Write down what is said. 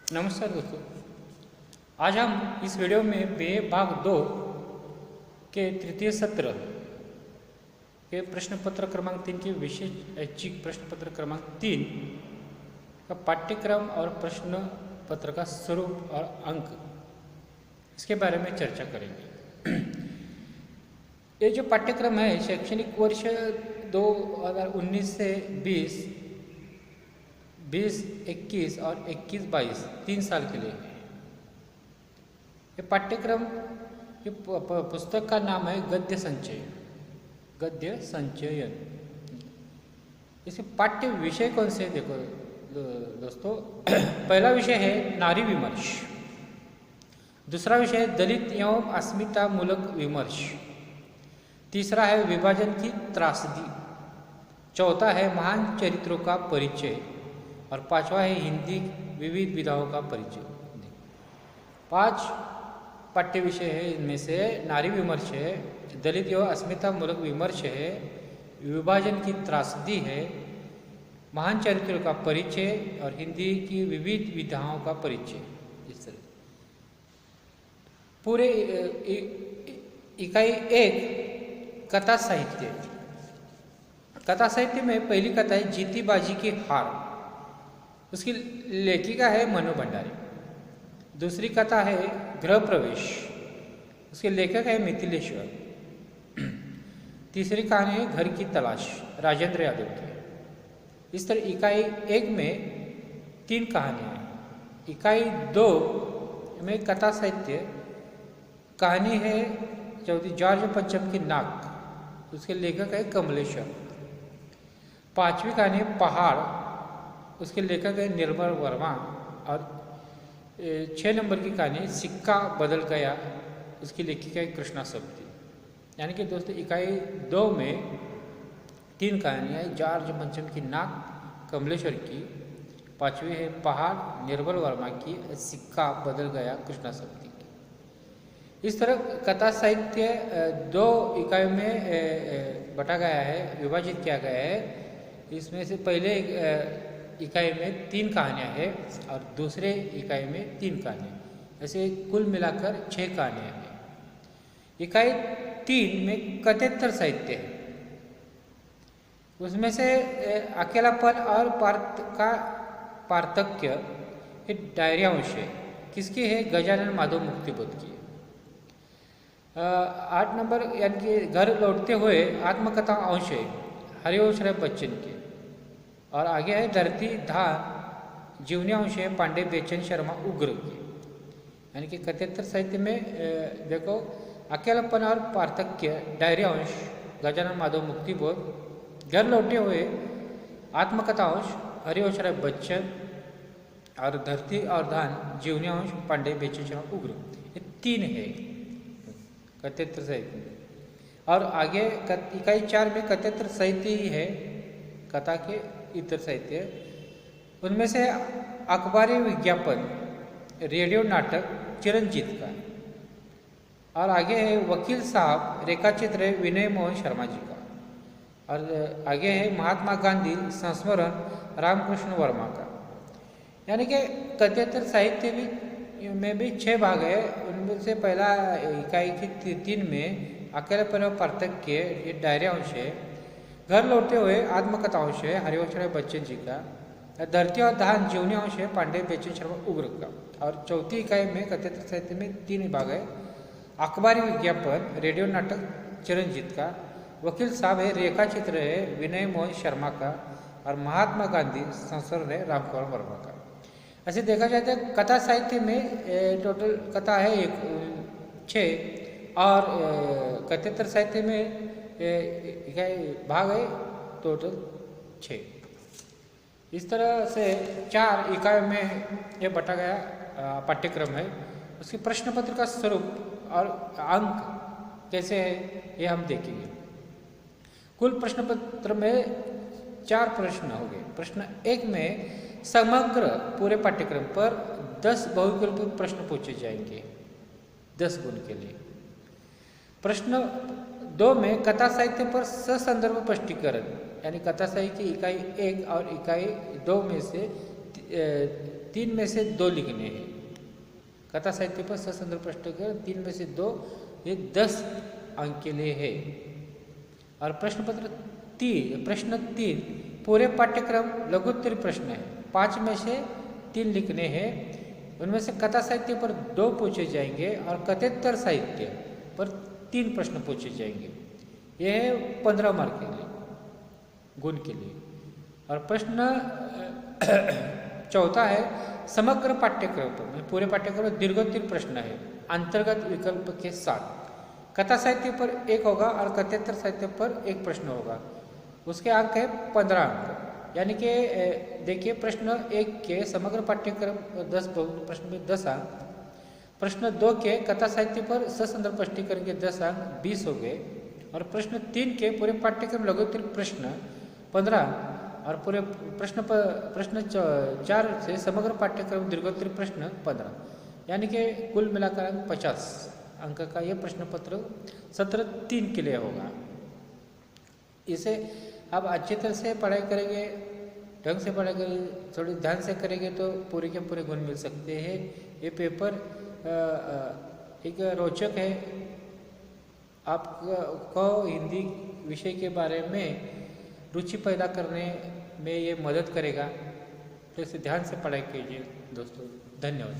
नमस्कार दोस्तों। आज हम इस वीडियो में बे भाग 2 के तृतीय सत्र के प्रश्न पत्र क्रमांक 3 के विशेष ऐच्छिक प्रश्न पत्र क्रमांक 3 का पाठ्यक्रम और प्रश्न पत्र का स्वरूप और अंक, इसके बारे में चर्चा करेंगे। ये जो पाठ्यक्रम है शैक्षणिक वर्ष 2019 से 20-21 और 21-22 3 साल के लिए है। ये पाठ्यक्रम, ये पुस्तक का नाम है गद्य संचयन। इसके पाठ्य विषय कौन से देखो दोस्तों। पहला विषय है नारी विमर्श, दूसरा विषय है दलित एवं अस्मिता मूलक विमर्श, तीसरा है विभाजन की त्रासदी, चौथा है महान चरित्रों का परिचय और पांचवा है हिंदी विविध विधाओं का परिचय। 5 पाठ्य विषय है। इनमें से नारी विमर्श है, दलित एवं अस्मिता मूलक विमर्श है, विभाजन की त्रासदी है, महान चरित्रों का परिचय और हिंदी की विविध विधाओं का परिचय। इस तरह पूरे इकाई 1 कथा साहित्य। कथा साहित्य में पहली कथा है जीती बाजी की हार, उसकी लेखिका है मनु भंडारी। दूसरी कथा है गृह प्रवेश, उसके लेखक है मिथिलेश्वर। तीसरी कहानी है घर की तलाश, राजेंद्र यादव की। इस तरह इकाई 1 में 3 कहानियाँ हैं। इकाई 2 में कथा साहित्य कहानी है चौथी जॉर्ज पंचम की नाक, उसके लेखक है कमलेश्वर। 5वीं कहानी है पहाड़, उसके लेखक है निर्मल वर्मा। और 6 नंबर की कहानी सिक्का बदल गया, उसकी लेखिका है कृष्णा सब्ती। यानी कि दोस्तों इकाई 2 में 3 कहानियाँ, जॉर्ज पंचम की नाक कमलेश्वर की, 5वीं है पहाड़ निर्मल वर्मा की, सिक्का बदल गया कृष्णा सब्ती की। इस तरह कथा साहित्य 2 इकाइयों में बटा गया है, विभाजित किया गया है। इसमें से पहले इकाई में 3 कहानियाँ हैं और दूसरे इकाई में 3 कहानियाँ, ऐसे कुल मिलाकर 6 कहानियाँ हैं। इकाई 3 में कथेतर साहित्य है, उसमें से अकेलापन और पार्थक्य ये डायरी अंश है। किसकी है? गजानन माधव मुक्तिबोध की। 8 नंबर यानी कि घर लौटते हुए आत्मकथा अंश है हरिवंश राय बच्चन के। और आगे है धरती धान जीवनी अंश है पांडे बेचन शर्मा उग्र की। यानी कि कथेतर साहित्य में देखो अकेलापन और पार्थक्य डायरी अंश गजानन माधव मुक्तिबोध, घर लौटे हुए आत्मकथा अंश हरिवंश राय बच्चन और धरती और धान जीवनी अंश पांडे बेचन शर्मा उग्र, ये 3 है कथेतर साहित्य में। और आगे इकाई 4 में कथेतर साहित्य ही है, कथा के इतर साहित्य। उनमें से अखबारी विज्ञापन, रेडियो नाटक चिरंजीत का। और आगे है वकील साहब, रेखाचित्र है विनय मोहन शर्मा जी का। और आगे है महात्मा गांधी संस्मरण रामकृष्ण वर्मा का। यानी कि कथेतर साहित्य में भी 6 भाग है। उनमें से पहला इकाई की 3 में अकेलापन और पार्थक्य ये डायरी अंश है, घर लौटते हुए आत्मकथा अंश है हरिवंश राय बच्चन जी का, धरती और धान जीवनी अंश है पांडे बेचन शर्मा उग्र का। और चौथी इकाई में कथेतर साहित्य में 3 विभाग है, अखबारी विज्ञापन, रेडियो नाटक चिरंजीत का, वकील साहब है रेखाचित्र है विनय मोहन शर्मा का, और महात्मा गांधी संस्मरण है रामकृष्ण वर्मा का। ऐसे देखा जाए तो कथा साहित्य में टोटल कथा है 6 और कथेतर साहित्य में इकाई भाग है टोटल 6। इस तरह से 4 इकाई में ये बटा गया पाठ्यक्रम है। उसके प्रश्न पत्र का स्वरूप और अंक कैसे है ये हम देखेंगे। कुल प्रश्न पत्र में 4 प्रश्न हो गए। प्रश्न 1 में समग्र पूरे पाठ्यक्रम पर 10 बहुविकल्पित प्रश्न पूछे जाएंगे 10 गुण के लिए। प्रश्न 2 में कथा साहित्य पर ससंदर्भ स्पष्टीकरण, यानी कथा साहित्य की इकाई 1 और इकाई 2 में से 3 में से 2 लिखने हैं। कथा साहित्य पर ससंदर्भ प्रश्न कर 3 में से 2, ये 10 अंक के लिए है। और प्रश्न 3 पूरे पाठ्यक्रम लघुत्तरीय प्रश्न है। 5 में से 3 लिखने हैं। उनमें से कथा साहित्य पर 2 पूछे जाएंगे और कथेतर साहित्य पर 3 प्रश्न पूछे जाएंगे। यह है 15 मार्क के लिए, गुण के लिए। और प्रश्न 4 है समग्र पाठ्यक्रम पर, पूरे पाठ्यक्रम में दीर्घोत्तरीय प्रश्न है अंतर्गत विकल्प के साथ। कथा साहित्य पर 1 होगा और कथेतर साहित्य पर 1 प्रश्न होगा। उसके अंक है 15 अंक। यानी कि देखिए प्रश्न 1 के समग्र पाठ्यक्रम 10 प्रश्न में 10 अंक, प्रश्न 2 के कथा साहित्य पर ससंदर्भ स्पष्टीकरण के 10 अंक 20 हो गए, और प्रश्न 3 के पूरे पाठ्यक्रम लघुत्तरीय प्रश्न 15, और पूरे प्रश्न 4 से समग्र पाठ्यक्रम दीर्घोत्तरीय प्रश्न 15, यानी कि कुल मिलाकर अंक 50 अंक का यह प्रश्न पत्र सत्र 3 के लिए होगा। इसे आप अच्छी तरह से पढ़ाई करेंगे, ढंग से पढ़ाई करेंगे, थोड़ी ध्यान से करेंगे तो पूरे के पूरे गुण मिल सकते हैं। ये पेपर एक रोचक है, आपको हिंदी विषय के बारे में रुचि पैदा करने में ये मदद करेगा। तो इसे ध्यान से पढ़ाई कीजिए दोस्तों। धन्यवाद।